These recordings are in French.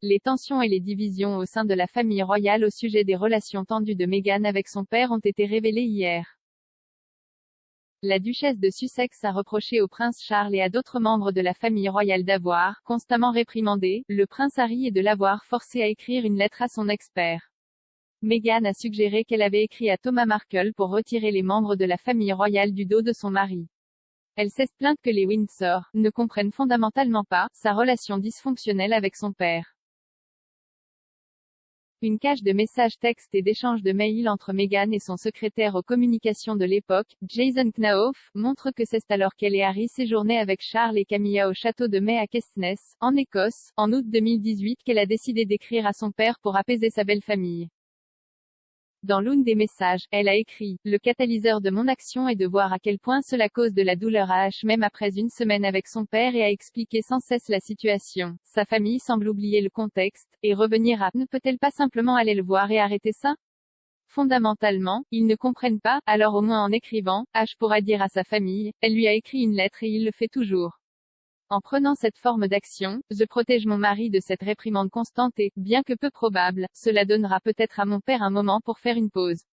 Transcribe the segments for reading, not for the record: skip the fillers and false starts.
Les tensions et les divisions au sein de la famille royale au sujet des relations tendues de Meghan avec son père ont été révélées hier. La duchesse de Sussex a reproché au prince Charles et à d'autres membres de la famille royale d'avoir constamment réprimandé le prince Harry et de l'avoir forcé à écrire une lettre à son ex-père. Meghan a suggéré qu'elle avait écrit à Thomas Markle pour retirer les membres de la famille royale du dos de son mari. Elle s'est plainte que les Windsor ne comprennent fondamentalement pas sa relation dysfonctionnelle avec son père. Une cache de messages textes et d'échanges de mails entre Meghan et son secrétaire aux communications de l'époque, Jason Knauf, montre que c'est alors qu'elle et Harry séjournaient avec Charles et Camilla au château de May à Caithness, en Écosse, en août 2018 qu'elle a décidé d'écrire à son père pour apaiser sa belle famille. Dans l'une des messages, elle a écrit « Le catalyseur de mon action est de voir à quel point cela cause de la douleur à H même après une semaine avec son père et a expliqué sans cesse la situation. Sa famille semble oublier le contexte, et revenir à « Ne peut-elle pas simplement aller le voir et arrêter ça ?» Fondamentalement, ils ne comprennent pas, alors au moins en écrivant, H pourra dire à sa famille, elle lui a écrit une lettre et il le fait toujours. En prenant cette forme d'action, je protège mon mari de cette réprimande constante et, bien que peu probable, cela donnera peut-être à mon père un moment pour faire une pause.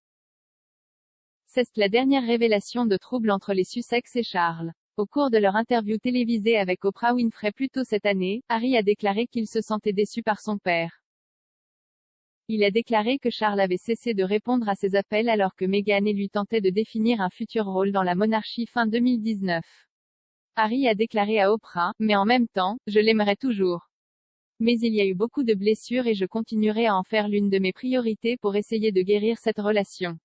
C'est la dernière révélation de trouble entre les Sussex et Charles. Au cours de leur interview télévisée avec Oprah Winfrey plus tôt cette année, Harry a déclaré qu'il se sentait déçu par son père. Il a déclaré que Charles avait cessé de répondre à ses appels alors que Meghan et lui tentaient de définir un futur rôle dans la monarchie fin 2019. Harry a déclaré à Oprah, mais en même temps, je l'aimerai toujours. Mais il y a eu beaucoup de blessures et je continuerai à en faire l'une de mes priorités pour essayer de guérir cette relation.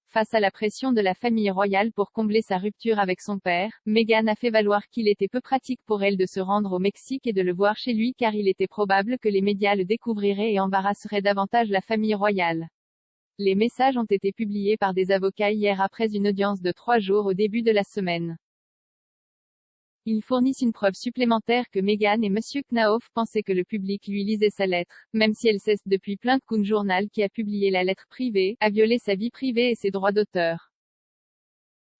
Face à la pression de la famille royale pour combler sa rupture avec son père, Meghan a fait valoir qu'il était peu pratique pour elle de se rendre au Mexique et de le voir chez lui car il était probable que les médias le découvriraient et embarrasseraient davantage la famille royale. Les messages ont été publiés par des avocats hier après une audience de 3 jours au début de la semaine. Ils fournissent une preuve supplémentaire que Meghan et M. Knauf pensaient que le public lui lisait sa lettre, même si elle cesse depuis plainte qu'un journal qui a publié la lettre privée, a violé sa vie privée et ses droits d'auteur.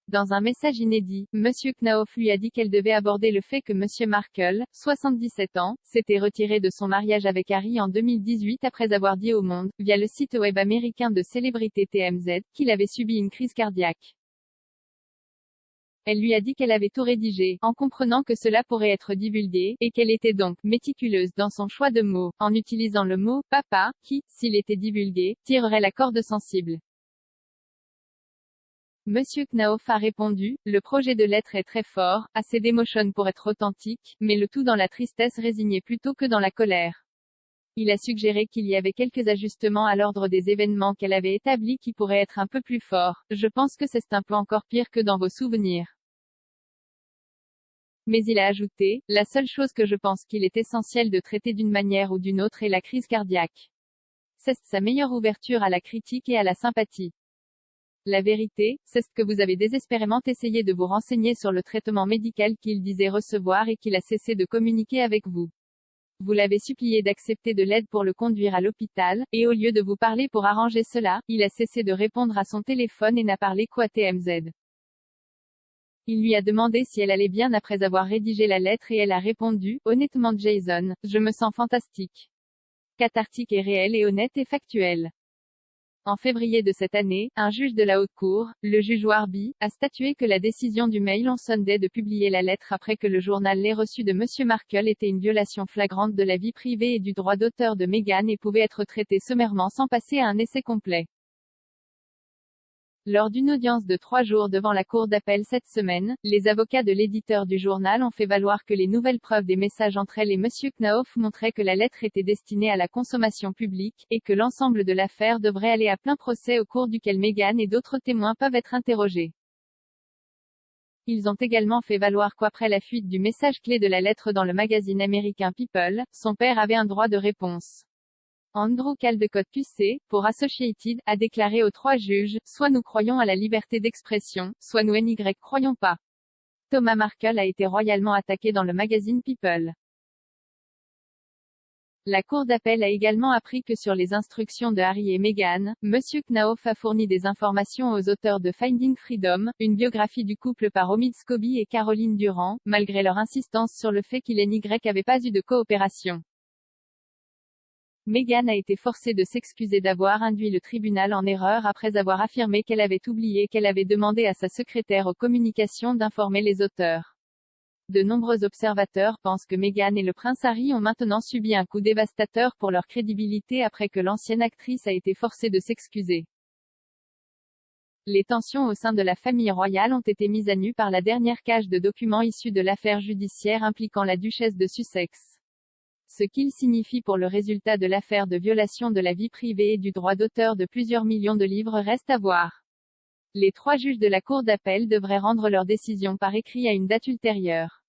Dans un message inédit, M. Knauf lui a dit qu'elle devait aborder le fait que M. Markle, 77 ans, s'était retiré de son mariage avec Harry en 2018 après avoir dit au Monde, via le site web américain de célébrité TMZ, qu'il avait subi une crise cardiaque. Elle lui a dit qu'elle avait tout rédigé, en comprenant que cela pourrait être divulgué, et qu'elle était donc méticuleuse dans son choix de mots, en utilisant le mot « papa », qui, s'il était divulgué, tirerait la corde sensible. Monsieur Knauf a répondu, le projet de lettre est très fort, assez d'émotion pour être authentique, mais le tout dans la tristesse résignée plutôt que dans la colère. Il a suggéré qu'il y avait quelques ajustements à l'ordre des événements qu'elle avait établis qui pourraient être un peu plus forts. Je pense que c'est un peu encore pire que dans vos souvenirs. Mais il a ajouté, la seule chose que je pense qu'il est essentiel de traiter d'une manière ou d'une autre est la crise cardiaque. C'est sa meilleure ouverture à la critique et à la sympathie. La vérité, c'est que vous avez désespérément essayé de vous renseigner sur le traitement médical qu'il disait recevoir et qu'il a cessé de communiquer avec vous. Vous l'avez supplié d'accepter de l'aide pour le conduire à l'hôpital, et au lieu de vous parler pour arranger cela, il a cessé de répondre à son téléphone et n'a parlé qu'à TMZ. Il lui a demandé si elle allait bien après avoir rédigé la lettre et elle a répondu, honnêtement Jason, je me sens fantastique. Cathartique et réel et honnête et factuel. En février de cette année, un juge de la Haute Cour, le juge Warby, a statué que la décision du Mail on Sunday de publier la lettre après que le journal l'ait reçue de M. Markle était une violation flagrante de la vie privée et du droit d'auteur de Meghan et pouvait être traitée sommairement sans passer à un essai complet. Lors d'une audience de 3 jours devant la cour d'appel cette semaine, les avocats de l'éditeur du journal ont fait valoir que les nouvelles preuves des messages entre elle et M. Knauf montraient que la lettre était destinée à la consommation publique, et que l'ensemble de l'affaire devrait aller à plein procès au cours duquel Meghan et d'autres témoins peuvent être interrogés. Ils ont également fait valoir qu'après la fuite du message clé de la lettre dans le magazine américain People, son père avait un droit de réponse. Andrew Caldecott QC, pour Associated, a déclaré aux 3 juges, soit nous croyons à la liberté d'expression, soit nous n'y croyons pas. Thomas Markle a été royalement attaqué dans le magazine People. La Cour d'appel a également appris que sur les instructions de Harry et Meghan, M. Knauf a fourni des informations aux auteurs de Finding Freedom, une biographie du couple par Omid Scobie et Caroline Durand, malgré leur insistance sur le fait qu'il et Y avait pas eu de coopération. Meghan a été forcée de s'excuser d'avoir induit le tribunal en erreur après avoir affirmé qu'elle avait oublié qu'elle avait demandé à sa secrétaire aux communications d'informer les auteurs. De nombreux observateurs pensent que Meghan et le prince Harry ont maintenant subi un coup dévastateur pour leur crédibilité après que l'ancienne actrice a été forcée de s'excuser. Les tensions au sein de la famille royale ont été mises à nu par la dernière cache de documents issus de l'affaire judiciaire impliquant la duchesse de Sussex. Ce qu'il signifie pour le résultat de l'affaire de violation de la vie privée et du droit d'auteur de plusieurs millions de livres reste à voir. Les 3 juges de la Cour d'appel devraient rendre leur décision par écrit à une date ultérieure.